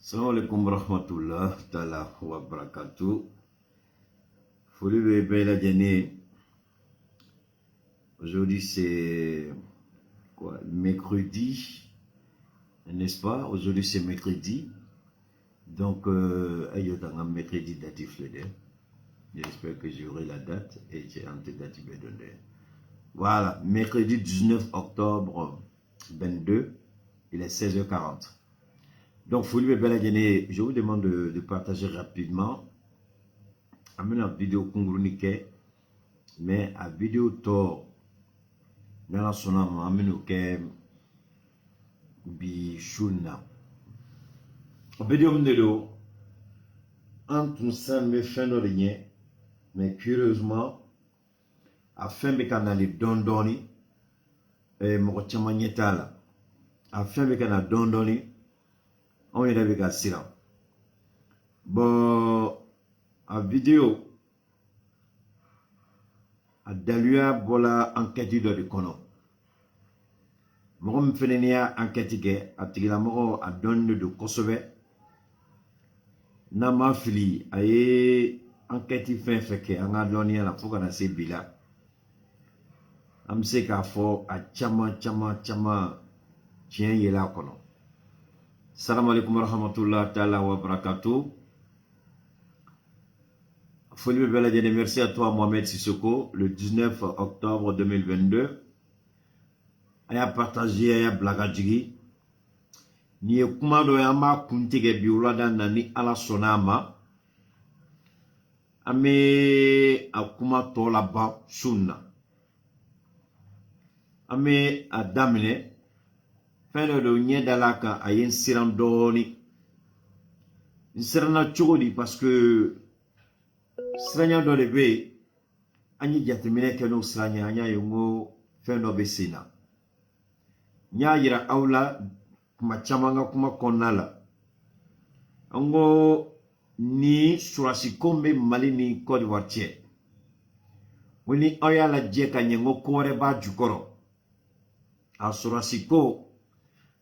Salam alaikum rahmatullah ta'ala wa barakatuh. Folie belle année. Aujourd'hui c'est quoi? Mercredi, n'est-ce pas? Aujourd'hui c'est mercredi. Donc, ayotanga mercredi datif le dé. J'espère que j'aurai la date et j'ai un datif donné. Voilà, mercredi 19 octobre 22, il est 16h40. Donc, Folie Belle, je vous demande de partager rapidement. Amène la vidéo Kungurunike, mais la vidéo Tor, dans la sonama, amène au Bichuna. La vidéo Mnelo, entre ça, me fait de rien, mais curieusement, afin de canaliser Dondoni, et Mochamagnetala, afin de canaliser Dondoni, on est avec un silence. Bon, la vidéo a dalua bola enquête de kono. Moi, je fais enquête a tigila moro a donne de Kosovo. Na ma fili aye enquête fait que on a donné la fois qu'on se bila. Am se ka fo a chama tien yela kono. Salam alaikum wa rahmatullah ta'ala wa barakatuh. Folie Belle, merci à toi Mohamed Sissoko, le 19 octobre 2022. Aya partagé aya blagadjigi. Ni kumado yama kuntige biulada nani ala sonama. Ame akuma tola ba sunna. Ame adamine. Fene do nye dalaka ayen sirandoni. Sirana chogodi parce que siranya do lebe anyi jatemine keno siranya anya yongo feno besina. Nya yira aula kuma chamanga kuma konala. Ango ni surasi kombe Mali ni Côte d'Ivoire. Wini oya la jeka nyengo kore ba jukoro. A surasi ko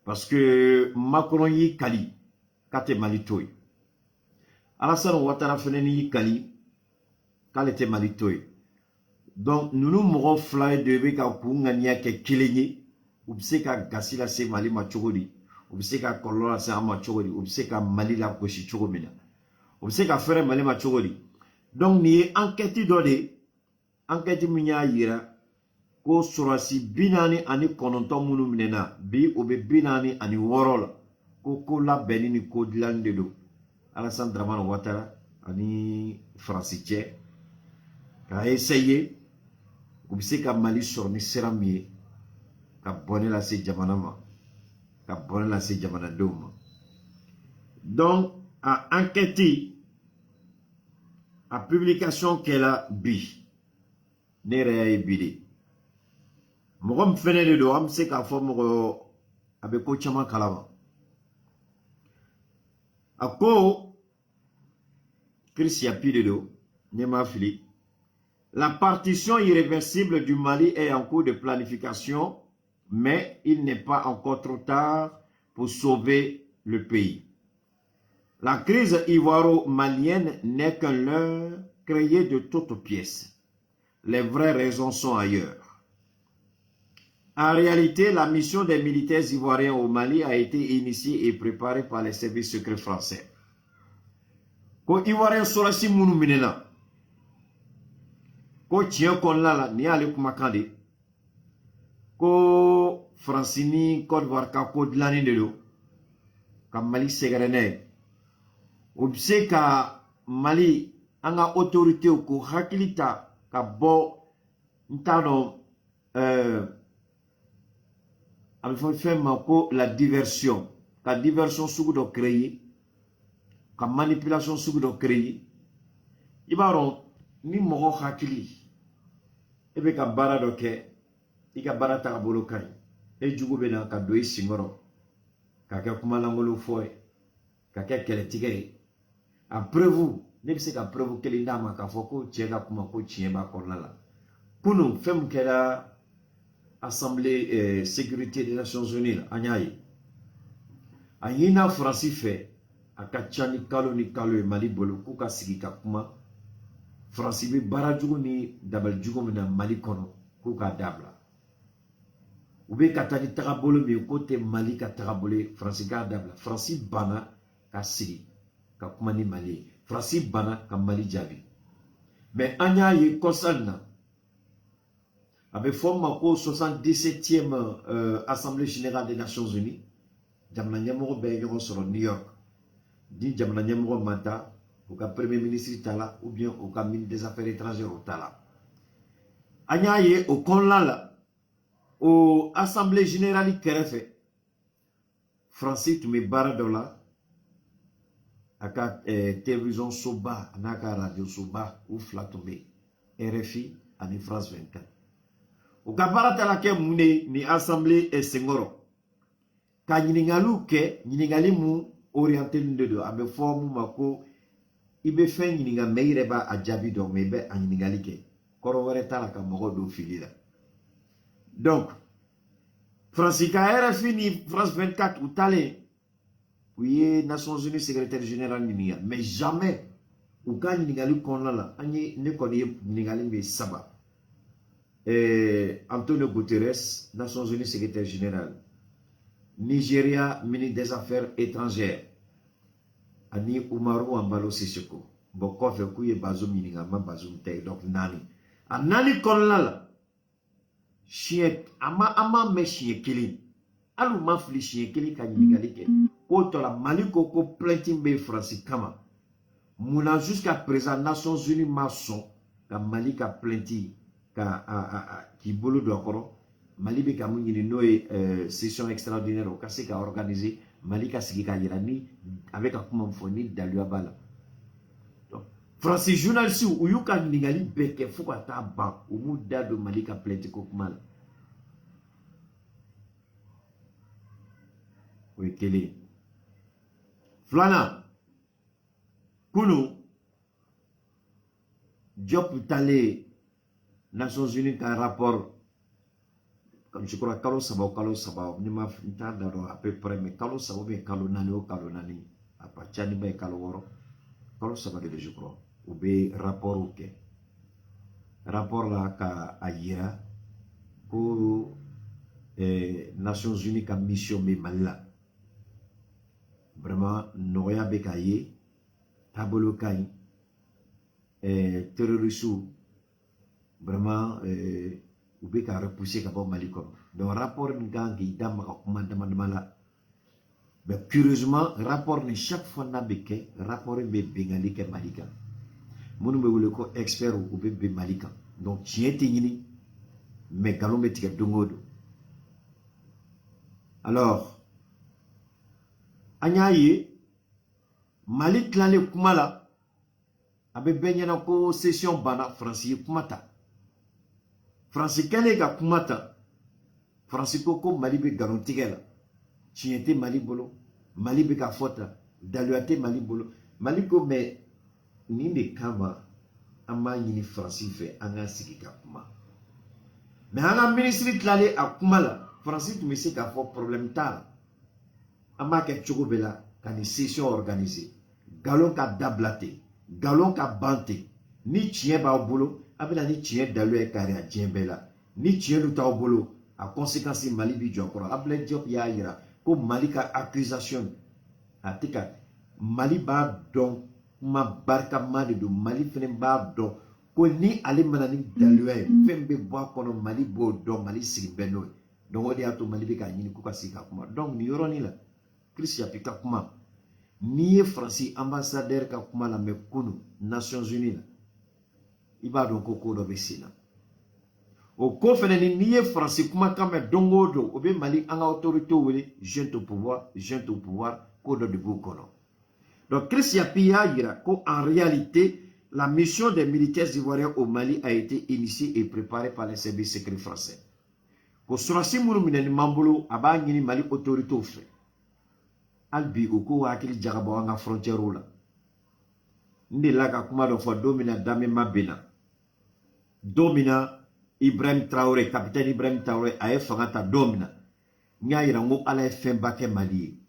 parce que Macron yi kali kate Mali toy. Alassane Ouattara feneni yi kali kate Mali toy. Donc nous mourons fly de beka kungania ke kilenyi ubseka gasila se Mali machogodi ubseka kolora se amachogodi ubseka Mali la koshi chogomina ubseka fere Mali machogodi. Donc ni enquête dode enquête minya yira ko surasi binani ani kononto munu minena bi obe binani ani worola ko la benini ko dilande do Alassane Dramane Ouattara ani Franciche ka essayer ubseka Mali sorni seramie ka bonne la se jamanama ka bonne la se jamana doma. Donc à enquêter à publication qu'elle a bi nere ya bidi mogom fenele do am se ka fo mogo abe ko chama kalama ako Christia Pidedo Nema Fili. La partition irréversible du Mali est en cours de planification, mais il n'est pas encore trop tard pour sauver le pays. La crise ivoiro-malienne n'est qu'un leurre créé de toutes pièces. Les vraies raisons sont ailleurs. En réalité, la mission des militaires ivoiriens au Mali a été initiée et préparée par les services secrets français. Ko Ivoirien sorasi munu minena. Ko tien kon lala ni ale kumakande. Ko Francini Côte d'Ivoire ka ko dilani de do. Ka Mali segrene. Obse ka Mali anga autorité ko hakilita ka bo ntano il faut faire la diversion. La diversion sous de créer. La manipulation sous de créer. Il va ni mogo hakili. Et bien, ka bara doke. Il ka bara takabolo kai. Et jugo bena ka doi singoro. Kaka kumalangolo foy. Kaka kele tigay. Après vous, ne sais qu'après vous, quel est l'âme à Foko, Tchega Kumako, Tchieba Kornala. Pour nous, femme qu'elle a Assemblée Sécurité des Nations Unies, Agnaï. Ayina Franci fait, akacha ni kalo Mali bolo kuka sigi ka kuma France be barajugu ni dabal jugu mina Mali kono kuka dabla ube katani tagabolo mi kote Mali ka tagabole France ka dabla France bana ka sigi ka kuma ni Mali France bana ka Mali jabi mais anya ye kosalna abe forma ko 77e Assemblée Générale des Nations Unies jamna nyamoro be ñoko soro New York di jamna nyamoro mata ou ka premier ministre tala ou bien au ka ministre des affaires étrangères au tala anya ye au konla au Assemblée Générale kerefe Francis tu me baradola aka télévision soba anaka radio soba ou flatomé RFI ani France 24 au ka baratala ke mune ni Assemblée et Sengoro ka ñiningalu ke ñiningali mu orienté ndedo abe formu mako ibe fe ñininga meire ba a jabi do mebe a ñiningali ke koro wore tala ka mogo do filila donc Francika RFI ni France 24 ou tale oui Nations Unies secrétaire général ñininga mais jamais ou ka ñiningali konna la ani ne ko ni ñiningali be saba Antonio Guterres Nations Unies secrétaire général Nigeria, ministre des Affaires étrangères. Ani Umaru Ambalo Sissoko. Boko fe kuye bazum mininga ma bazum te donc nani. A nani kolala. Chien ama me chien kili. Alu ma fli chien kili ka nigalike. Auto la maliko ko plainting Francis kama. Mouna jusqu'à présent Nations Unies maçon ka malika plainti ka ki bolo do akoro. Mali be ka mungi no session extraordinaire au kasi ka organiser Mali ka sigi ka yirani avec akuma mfoni dalu abala donc Francis journaliste ou yuka ningali beke fuka ta ba o mu dado Mali ka plainte ko mal oui kele flana kunu job tale Nations Unies ka rapport comme je crois kalo saba ni ma nta daro à peu près mais kalo saba be kalo nani a pa chani be kalo woro kalo saba de je crois ou be rapport OK rapport là ka ayira pour Nations Unies ka mission me malla vraiment noya be kaye tabolo kai terroristes vraiment ou bien qu'à repousser qu'à Mali comme donc rapport n'gang qui dama commandement là mais curieusement rapport ni chaque fois n'a beke rapport be bengali ke malika monu be wule ko expert ou be malika donc tienti ni mais galon metika dongodo alors anyaye Mali klale kumala abe benyana ko session bana français kumata Francis kele ka kumata Francisco ko Mali be garantie la tiente Mali bolo Mali be ka fota daluate Mali bolo Mali ko me ni de kama ama ni Francis fait anga sigi ka kuma mais anga ministre tlale akuma la Francis tu me se ka fo problème tal ama ke chokobela kan session organisée galon ka dablate galon ka bante ni tien ba bolo abela ni tien dalu e kare a djembela ni tien lu ta bolo a conséquence Mali bi jokoro abla Diop ya yira ko Mali ka accusation atika Mali ba don ma barka made do Mali fene ba don ko ni ale manani dalu e fembe bo kono Mali bo don Mali sigbeno donc odi ato Mali bi ka nyini ko kasika kuma donc ni yoroni la Christian pika kuma ni Francis ambassadeur ka kuma la me kunu Nations Unies la iba don koko do besina o ko fene ni Francis kuma kame dongo do obe Mali anga autorité wele jeune au pouvoir ko do de bukono donc Christian Pia yira ko en réalité la mission des militaires ivoiriens au Mali a été initiée et préparée par les services secrets français ko surasi munu minani mambulo aba ngini Mali autorité fait albi o ko akili jagabo anga frontière la ndi laka kuma do fo domina dame mabena domina Ibrahim Traoré capitaine Ibrahim Traoré aye fangata domina nya yira ngo ala femba ke Mali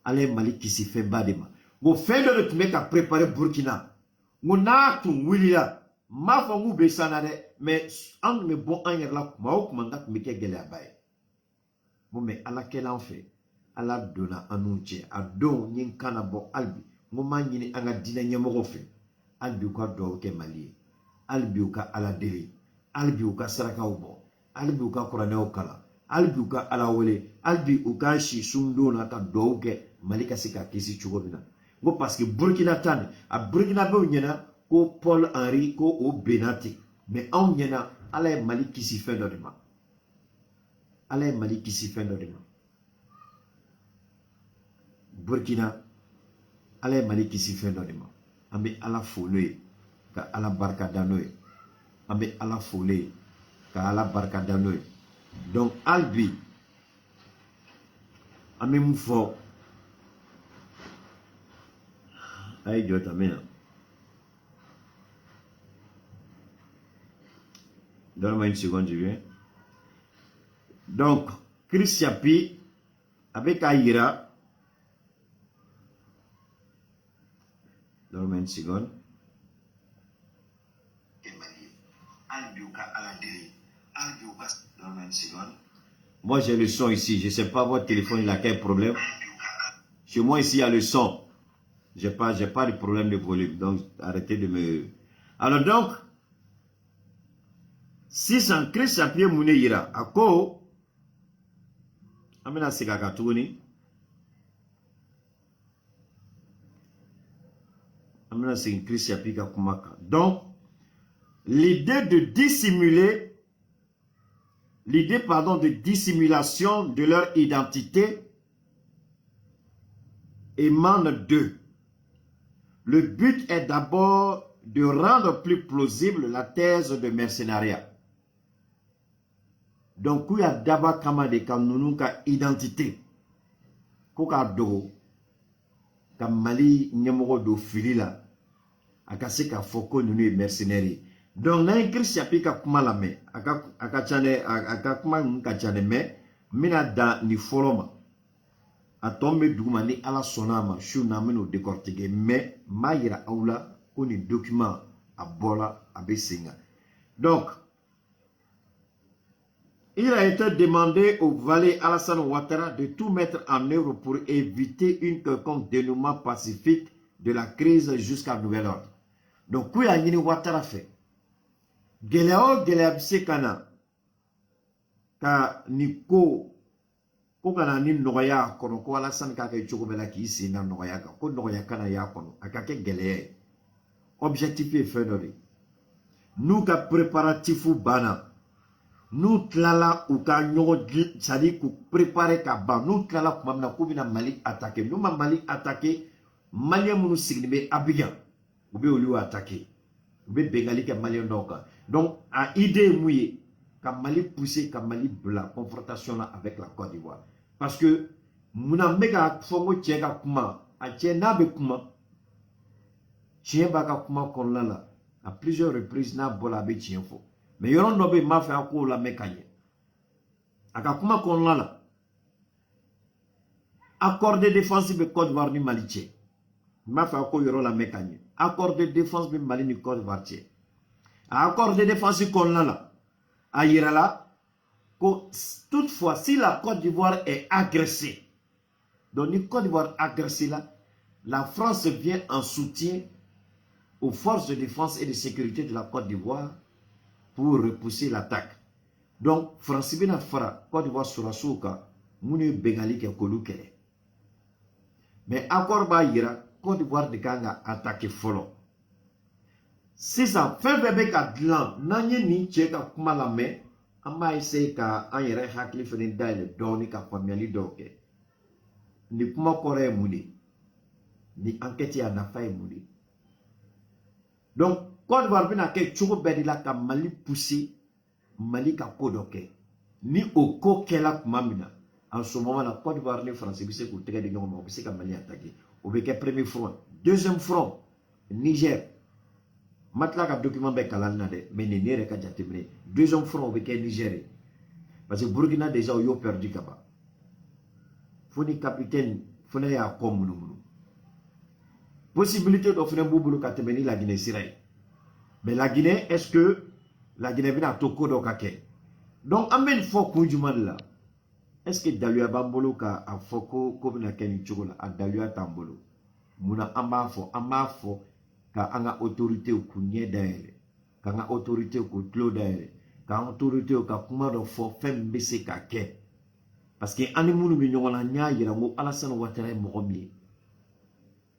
ale Mali kisi femba de ma Ngo fɛn dɔ de tun bɛ ka préparer Burkina. Ngo n'a tun wulila m'a fɔ k'u bɛ san na dɛ, mais an tun bɛ bɔ an yɛrɛ la kuma o kuma n ka tun bɛ kɛ gɛlɛyaba ye. Ngo mais Ala kɛla an fɛ, Ala donna an n'u cɛ. A don n ye n kan labɔ hali bi. Ngo m'a ɲini an ka diinɛ ɲɛmɔgɔw fɛ, hali bi u ka dugawu kɛ Mali ye, hali bi u ka Ala deli, hali bi u ka sarakaw bɔ, hali bi u ka kuranɛw kalan, hali bi u ka Ala wele, hali bi u ka si sundon na ka dugawu kɛ Mali ka se ka kisi cogo min na. Ngo parce que Burkina tan a Burkina bɛw ɲɛna ko Paul Henri ko o benna ten, mais anw ɲɛna Ala ye Mali kisi fɛn dɔ de ma. Ala ye Mali kisi fɛn dɔ de ma. Burkina Ala ye Mali kisi fɛn dɔ de ma. An bɛ Ala fo n'o ye, ka Ala barika da n'o ye. An bɛ Ala fo n'o ye, ka Ala barika da n'o ye. Donc hali bi an bɛ mun fɔ, a ye jɔ ta min na. Donne-moi une seconde, je viens. Donc, Chris Yapi avec Aïra. Donne-moi une seconde. Moi, j'ai le son ici. Je ne sais pas, votre téléphone, il a quel problème. Chez moi, ici, il y a le son. Je n'ai pas de problème de volume. Donc, arrêtez de me... Alors, donc, si ça crée sa pied moune ira, à quoi amena sekakatouni, amena c'est crée sa pied kumaka. Donc, l'idée de dissimuler, de dissimulation de leur identité émane d'eux. Le but est d'abord de rendre plus plausible la thèse de mercenariat. Donc, il y a d'abord kamade kam nunu ka identité. Koka do, kam Mali nyamoro do filila, akase ka foko nunu mercenaires. Donc, na écrit chapitre ka kuma la me, aka kuma nka chane me, mina da ni foroma. A tombe duguma ni ala sonama, chou na meno décortiquer, mais ma yira aula, koni document a bola, a besinga. Donc, il a été demandé au valet Alassane Ouattara de tout mettre en œuvre pour éviter une quelconque dénouement pacifique de la crise jusqu'à nouvel ordre. Donc, quoi a Ouattara fait? Geleo Geleabse Kana, ka Niko, ko kana ni noya kono ko Alassane ka ke chokobela ki isi na noya ka ko noya kana ya kono akake geleye. Objectif est fait d'ori. Nous ka préparatifou bana. Nous tlala ou ka nyogo sadi ku préparer ka ba. Nous tlala kumamna kubina Mali attaqué. Nous ma Mali attaqué. Malien munu signibe Abidjan. Ou be olu attaqué. Ou be Bengali ke Malien doka. Donc a idée mouillé. Ka Mali poussé, ka Mali bla confrontation là avec la Côte d'Ivoire. Parce que muna mega fongo tchega kuma. A tchena be kuma. Tchien baka kuma konla la. À plusieurs reprises na bola be tchien fo. Mais yoron nobe ma fait ako la mekanye. Aka kuma konla la. Accord de défense be Côte d'Ivoire ni Mali tche. Ma fait ako yoron la mekanye. Accord de défense be Mali ni Côte d'Ivoire tche. Accord de défense konla la. Aïra la. Toutefois, si la Côte d'Ivoire est agressée, donc la Côte d'Ivoire agressée là, la France vient en soutien aux forces de défense et de sécurité de la Côte d'Ivoire pour repousser l'attaque. Donc, France bina fara, Côte d'Ivoire sera souka, mouni bengali ke kolu kere. Mais accord ba yira, Côte d'Ivoire de kanga attaqué follow. Si ça fait bébé ka dlan, nanye ni tcheka kuma la me, amba essaye ka an yere hakli fene daile doni ka famiali doke. Ni kuma kore mouni. Ni enquête ya nafa mouni. Donc, Côte d'Ivoire bina ke chouko bedila ka Mali poussi, Mali ka kodoke. Ni oko kela kumamina. En ce moment, la Côte d'Ivoire ni France, bise kou tege de nyongo, bise ka Mali attaqué. Ou beke premier front. Deuxième front, Niger. Matla ka document be kalal na de, mais ne nere ka jatemine. Deuxième front, ou beke Niger. Parce que Burkina déjà, yo perdu kaba. Foni capitaine, foni ya komunu. possibilité d'offrir un boulot à Temeni la Guinée Siraï. Mais la Guinée, est-ce que la Guinée vient à Toko d'Okake? Donc, amène fort Koudjouman là. Est-ce que Dalua Bambolo ka a Foko Kobina Keni Chogola a Dalua Tambolo? Mouna Amafo ka anga autorité au Kounye d'aile, ka anga autorité au Koutlo d'aile, ka autorité au Kakumado fo fem bese ka ke. Parce que animunu mignona nya yirango Alassane Ouattara Moromie.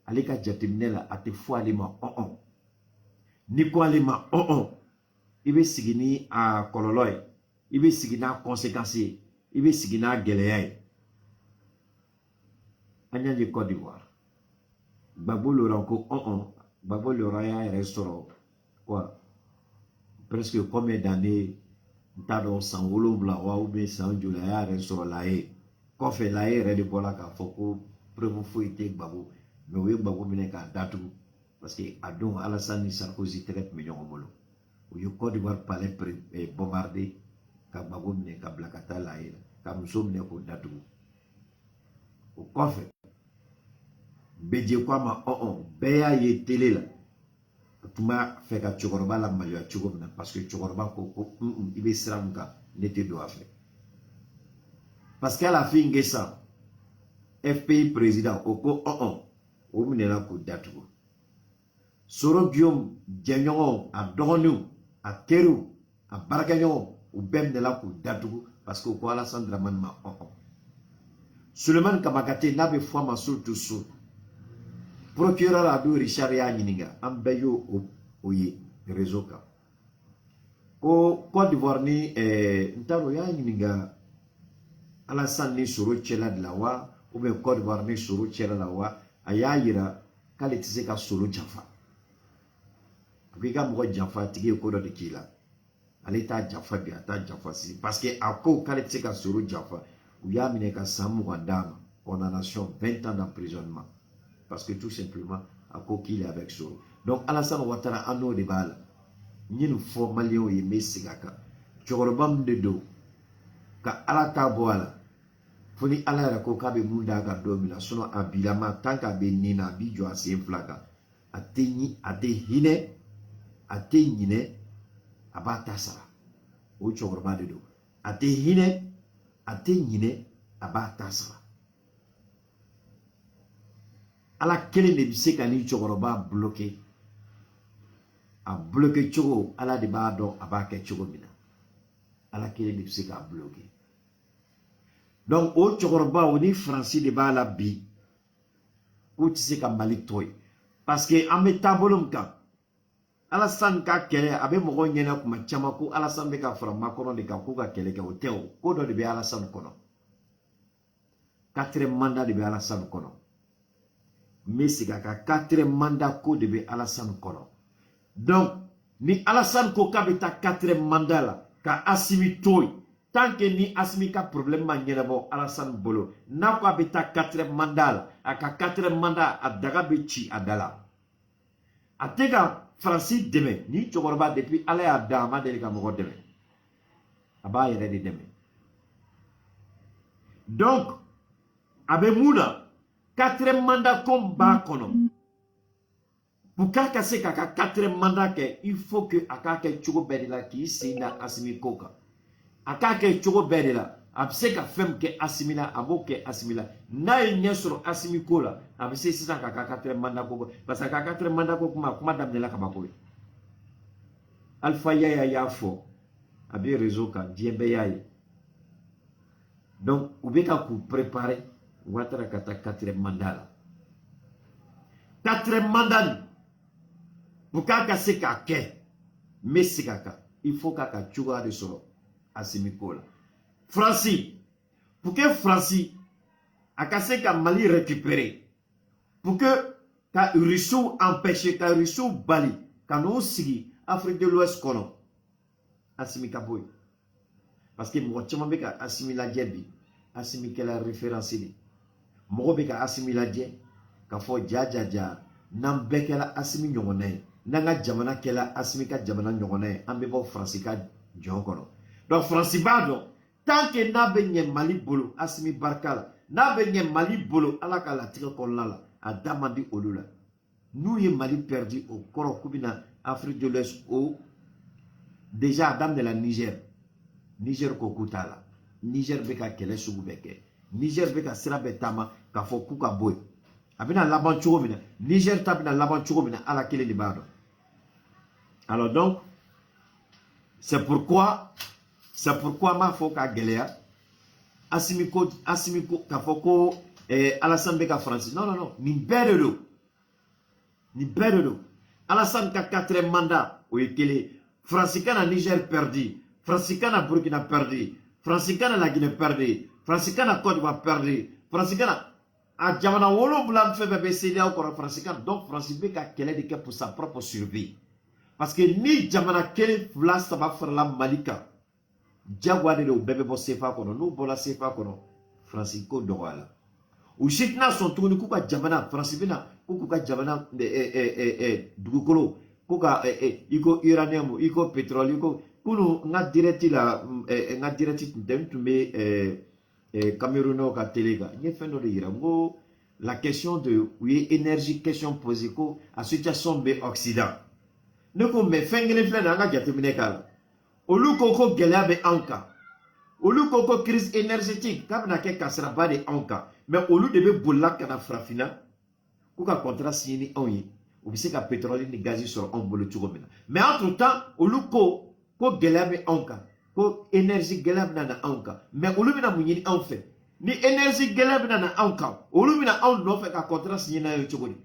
Aleka Jatimnela a te fo alima ni ko alima ibe sigini a kololoy, ibe sigina conséquences, ibe sigina geleya. Anya de Côte d'Ivoire. Gbagbo le ranko Gbagbo le raya restaurant quoi presque combien d'années tado san wolobla wa ou bien san julaya restaurant laé ko fait laé rede bola ka foko preuve foité Gbagbo mais oui Gbagbo mine ka datu parce que adon Alassane Sarkozy traite million molo ou yo Côte d'Ivoire palais bombardé ka Gbagbo mine ka blakata laé ka muso mine ko datu o ko fait Bédié quoi ma béya ye télé là. Tuma fait ka Chokoroba la malua Chokobna parce que Chokoroba ko ibe sramka n'était doit faire. Parce qu'elle a fait une ça. FPI président oko o minela ko datu. Soro Guillaume Diagnon a Donu a Keru a Baragagnon ou bem de la ko datu parce que ko Alassane Dramane ma Suleiman Kamakate n'avait foi ma sur tout sous. Procureur Abdou Richard Yanininga, Ambeyo Oye, réseau ka. Au Côte d'Ivoire ni Ntaro Yanininga, Alassane ni Soro Tchela de la Wa, ou bien Côte d'Ivoire ni Soro Tchela de la Wa, Ayayira, Kalitise ka Soro Jafa. Kuika mwa Jafa, tige kodo de Kila. Aleta Jafa bi ata Jafa si. Parce que ako Kalitise ka Soro Jafa, ou Yamine ka Samu Wandama, condamnation 20 ans d'emprisonnement. Parce que tout simplement, à quoi qu'il est avec Soro. Donc, Alassane Ouattara, anno de balle, n'y nous faut malio et messigaka. Chorobam de do, ka alaka boala. Foni ala la koka be munda ga domina, sono abilama, tanka be nina, bijo a se flaga. Ateni, ate hine, ate nine, abata sara. O choroba de do. Ate hine, ate nine, abata sara. Ala kele ne bise ka ni Chokoroba bloqué. A bloqué Choko, ala de ba do abake Choko mina. Ala kele ne bise ka bloqué. Donc au Chokoroba on ni Francis de ba la bi. Ou tu sais ka Malik toy. Parce que en métabolum ka Alassane ka kele abe mo nyena kuma chama ko Alassane be ka fra makono de ka ko ka kele ke hotel ko do de be Alassane kono. 4e mandat de be Alassane kono. Mais c'est qu'à 4e mandat ko de be Alassane kono. Donc, ni Alassane ko ka beta 4e mandat la, ka Assimi toy. Tant que ni Assimi ka problème ma bo Alassane bolo. Na ko beta 4e mandat la, aka 4e mandat a daga be chi adala. Atega Francis deme, ni Chokoroba depuis ale a dama de ka mo deme. Aba yere de deme. Donc, abe mouna 4e mandat comme bas kono. Pour qu'à se kaka 4e mandat ke, il faut que aka ke chogo bedela ki sina Assimi koka. Aka ke chogo bedela, abse ka fem ke Assimila, abo ke Assimila. Na y sur Assimi kola, abse sisa kaka 4e mandat koko. Parce que 4e mandat koko kuma damnela kabako. Alpha Yaya Yafo, abi réseau ka, diembe yaye. Donc, ou beka ku préparer. Ouattara kata 4e mandat. 4e mandat. Pour qu'à se kake. Mais c'est kaka. Il faut kaka chuga de solo. Assimi kola. Francis. Pour que Francis. A kase ka Mali récupérer. Pour que ka Rissou empêcher. Ka Rissou bali. Ka nou sigi. Afrique de l'Ouest kono. Assimi kaboy. Parce que moi chama beka Assimi la djebi. Assimi kela référencé. Mogo ka Assimi la dje ka fo jaja nan bekela Assimi nyongone nanga jamana kela Assimi ka jamana nyongone ambe bo Francis ka jonkono. Donc Francis bado tant que na benye Mali bolo Assimi barkala na benye Mali bolo ala ka la tire kolala a damandi olula nous y Mali perdu au Koro Kubina Afrique de l'Ouest au déjà Adam de la Niger Kokutala Niger beka kele sugu beke Niger beka sira betama ka fo kuka boy abina laban chogo mina Niger tabina laban chogo mina ala kele libado. Alors donc c'est pourquoi ma fo ka gelea asimiko ka fo ko Alassane beka France non ni berero Alassane ka 4e mandat o ekele Francicana Niger perdu, Francicana Burkina perdu, Francicana la Guinée perdu, Francicana Côte d'Ivoire perdu, Francicana a Jamana Wolo Blanc fait bébé CDA encore Francicana. Donc Francibe a quel est pour sa propre survie. Parce que ni Jamana quel place ça va faire la Malika. Diagouane le bébé bo sefa kono, nous bola sefa kono, Francisco Douala. Ou chitna son tourne kuka Jamana, Francibena, kuka Jamana Dugukolo. Kuka iko uranium iko pétrole iko kunu nga direct tumbe Cameroun ka telega nye fendo de yira ngo la question de oui énergie question posée ko a situation be occident ne ko me fengene fle na nga jatemine kala olu koko gelabe anka olu koko crise énergétique kabna ke kasra ba de anka mais olu debe bolla kana frafina kuka contrat signé onyi ou bien que pétrole ni gaz sur un bolo chugomina mais entre temps oluko ko gelabe onka ko énergie gelabe na onka mais olumina munyini en fait ni énergie gelabe na onka olumina on no fait ka contrat signé na yo chugoni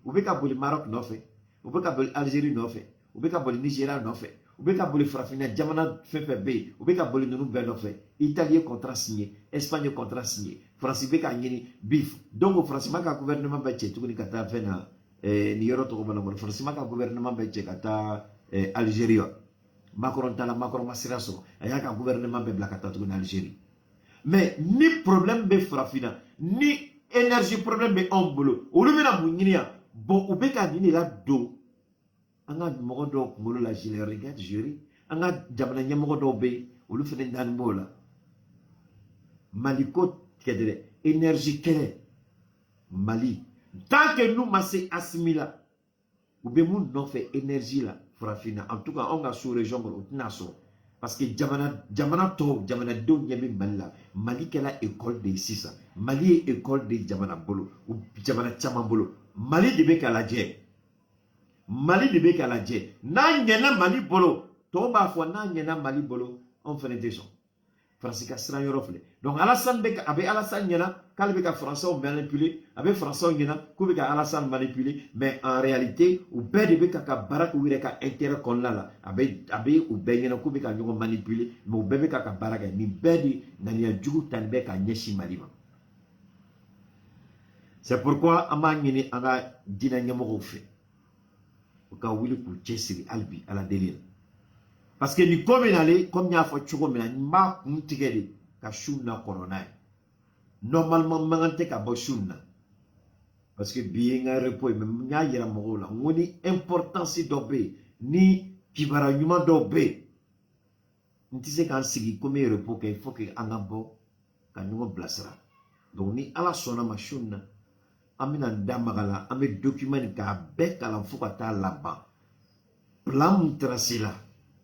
ou bien que boli Maroc no fait ou bien que boli Algérie no fait ou bien que boli Nigeria no fait ou bien que boli frafina jamana fait be ou bien que boli nunu ben no fait Italien contrat signé Espagne contrat signé France be ka nyini bif donc France ma ka gouvernement ba che chugoni kata fena ni yoro to ko bala forcément ka gouvernement be che kata Algérie Macron tala Macron masiraso aya ka gouvernement be blakata to en Algérie mais ni problème be frafina ni énergie problème be ombolo olumina munyinia bon ubeka nini la do anga mogo do ngolo la jile regarde jury anga jamana nyamogo do be olu fene dan bola maliko kedere énergie kele Mali tant que nous massé assimila ou bien nous non fait énergie là frafina en tout cas on a sous région pour naso parce que jamana do nyame Mali Mali kela école de sisa Mali école de jamana bolo ou jamana chama bolo Mali de beka la je na nyena Mali bolo to ba fo na nyena Mali bolo on fait des gens Francis sera yorofle donc Alassane beka abe Alassane nyena kalbeka français on manipulé abe français nyena kubeka Alassane manipulé mais en réalité ou bede beka ka barak ou reka intérêt kon la abe ou benyena kubeka nyongo manipulé mais ou bebe ka baraka ni bedi nani ya jugu tanbe ka nyeshi malima. C'est pourquoi amanyini anga dina nyamo fait ka wili pour chesiri albi ala délire. Parce que ni comme il y a fait choco mina ma ntigede ka shunna corona normalement mangante ka bo shunna parce que bien un repos même nya yira mo la ngoni importance dobe ni kibara nyuma dobe ntise kan sigi comme repos que il faut que angabo ka nyuma blasra donc ni ala sona ma shunna amina damagala ame document ka be kala fuka ta laba plan tracé là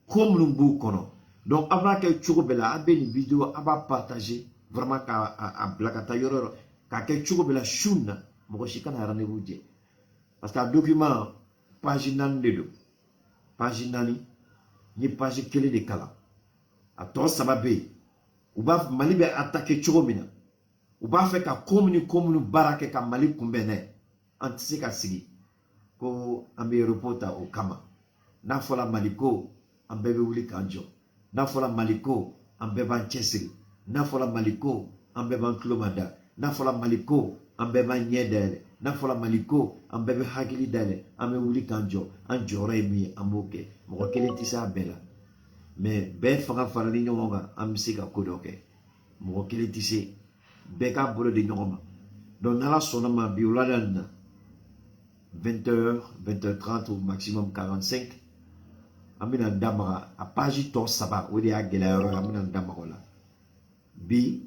comme nous boucons. Donc, avant que tu aies une vidéo, à partager, vraiment, à blakata yoro, qu'à que tu aies la chouna, moi, je suis rendez-vous. Parce qu'un document, page nan page nani, ni page kele de kala. A toi, ça va bien. Ou va malibe attaquer churomina. Ou va faire qu'à comme barake qu'à mali kumbene. Antise qu'à sigi. Ko amé reporta au kama. Na fola maliko. Ambebe wuli kanjo na fola maliko ambeba chesiri na fola maliko ambeba klomada na fola maliko ambeba nyedele na fola maliko ambebe hagili dale ame wuli kanjo anjore mi amoke mo kele tisa bela mais be fanga farali nyonga amsika kodoke mo kele tise be ka bolo de nyonga donc nala sonama biolada 20h 20h30 ou maximum 45 amina damara a page to saba wodi a gelero amina damarola bi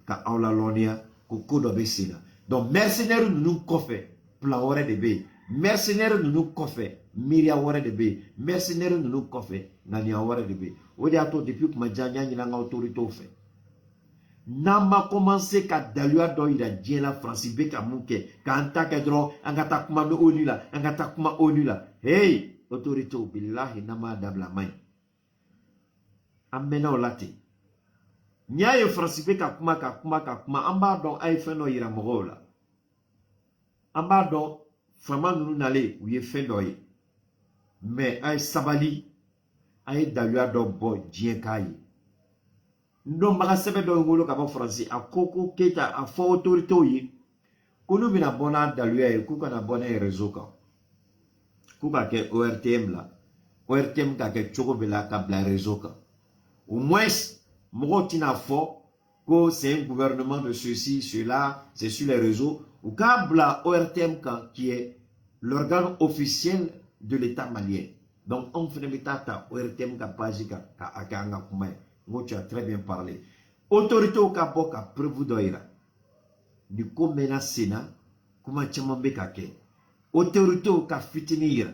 ka awla lonia ko kodo be sina donc mercenaire nous kofe plan wɛrɛ de bɛ yen mercenaire ninnu kɔfɛ miiriya wɛrɛ de bɛ yen mercenaire ninnu kɔfɛ ŋaniya wɛrɛ de bɛ yen o de y'a to depuis kuma jan n y'a ɲini an ka autorités fɛ n'an ma commencé ka daluya dɔ yira diɲɛ la Faransi bɛ ka mun kɛ k'an ta kɛ dɔrɔn an ka taa kuma ONU la an ka taa kuma ONU la hey autorités bilahi n'an m'a dabila a man ɲi an mɛnna o la ten n'i y'a ye Faransi bɛ ka kuma an b'a dɔn a ye fɛn dɔ yira mɔgɔw la an b'a dɔn faama ninnu nalen u ye fɛn dɔ ye mais a ye sabali a ye daluya dɔ bɔ diɲɛ k'a ye n dɔnbaga sɛbɛn dɔ ye n wolo ka bɔ Faransi a ko Keita a fɔ autorités ye ko n'u bɛna bɔ n'a daluya ye k'u kana bɔ n'a ye réseau kan k'u ka kɛ ORTM la ORTM ka kɛ cogo bɛɛ la ka bila réseau kan au moins mɔgɔw tɛna fɔ ko c'est un gouvernement de ceci cela c'est sur les réseaux ou k'a bila ORTM kan qui est l'organe officiel de l'État malien donc anw fana bɛ taa ta ORTM ka page kan ka kɛ an ka kuma ye n ko tu as très bien parlé autorités ka bɔ ka preuve dɔ yira ni ko mɛnna sen na kuma caman bɛ ka kɛ autorités ka fitini yira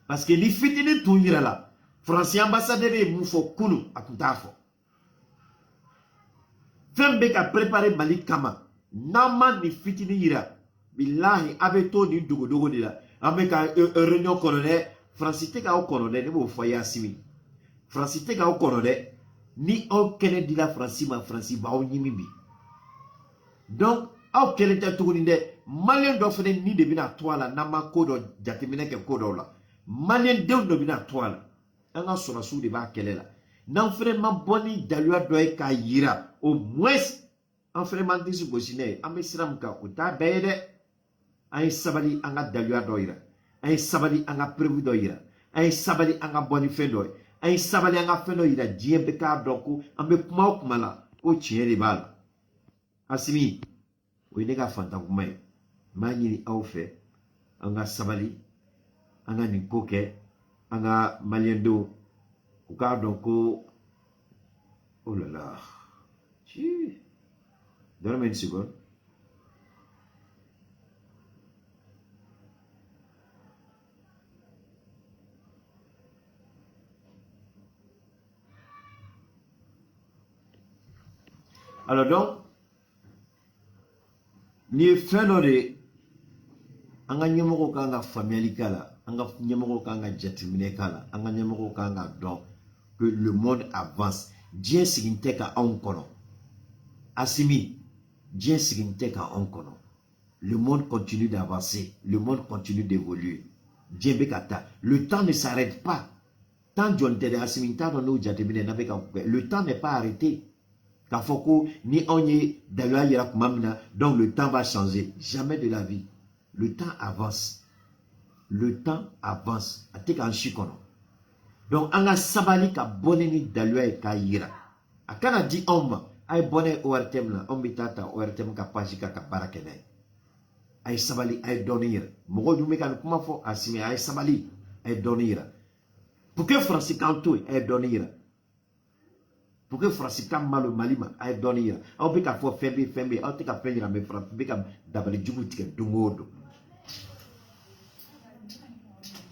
parce que ni fitini tun yira la Faransi ambassadeur ye mun fɔ kunun a tun t'a fɔ fɛn bɛ ka préparer Mali kama n'an ma ni fitini yira bilahi a bɛ to nin dogodogo de la an bɛ ka réunion kɔnɔ dɛ Faransi tɛ k'aw kɔnɔ dɛ ne b'o fɔ Yasimi Faransi tɛ k'aw kɔnɔ dɛ ni aw kɛnɛ dila Faransi ma Faransi b'aw ɲimi bi donc aw kɛlen tɛ tuguni dɛ maliyɛn dɔ fana ni de bɛna to a la n'an ma ko dɔ jateminɛ kɛ ko dɔw la maliyɛn denw dɔ bɛna to a la an ka sɔrɔsiw de b'a kɛlɛ la n'an fana ma bɔ ni daluya dɔ ye k'a yira au moins an fana m'an disi gosi n'a ye an bɛ sira min kan o t'a bɛɛ ye dɛ an ye sabali an ka daluya dɔ yira an ye sabali an ka preuve dɔ yira an ye sabali an ka bɔ ni fɛn dɔ ye an ye sabali an ka fɛn dɔ yira diɲɛ bɛɛ k'a dɔn ko an bɛ kuma o kuma la ko tiɲɛ de b'a la Asimi o ye ne ka fantan kuma ye n b'a ɲini aw fɛ an ka sabali an ka nin ko kɛ an ka maliyɛn denw u k'a dɔn ko oh là là donne-moi une seconde alors donc ni ye fɛn dɔ de an ka ɲɛmɔgɔw kan ka faamuyali k'a la an ka ɲɛmɔgɔw kan ka jateminɛ k'a la an ka ɲɛmɔgɔw kan ka dɔn que le monde avance diɲɛ sigin tɛ ka anw kɔnɔ Asimi diɲɛ sigin tɛ ka anw kɔnɔ le monde continue d'avancer le monde continue d'évoluer diɲɛ bɛ ka taa le temps ne s'arrête pas temps jɔn tɛ dɛ Asimi n t'a dɔn n'o jateminɛ n'a bɛ ka kɛ le temps n'est pas arrêté k'a fɔ ko ni anw ye daluya yira kuma min na donc le temps va changer jamais de la vie le temps avance a tɛ k'an si kɔnɔ donc an ka sabali ka bɔ ni daluya ye k'a yira a kana di anw ma a ye bɔ n'a ye ORTM la anw bɛ taa ta ORTM ka page kan ka baara kɛ n'a ye a ye sabali a ye dɔɔni yira mɔgɔw dun bɛ ka nin kuma fɔ Asimi a ye sabali a ye dɔɔni yira pour que Faransi k'an to yen a ye dɔɔni yira pour que Faransi ka malo Mali ma a ye dɔɔni yira aw bɛ ka fɔ fɛn bɛ yen aw tɛ ka fɛn yira mais Faransi bɛ ka dabali jugu tigɛ don o don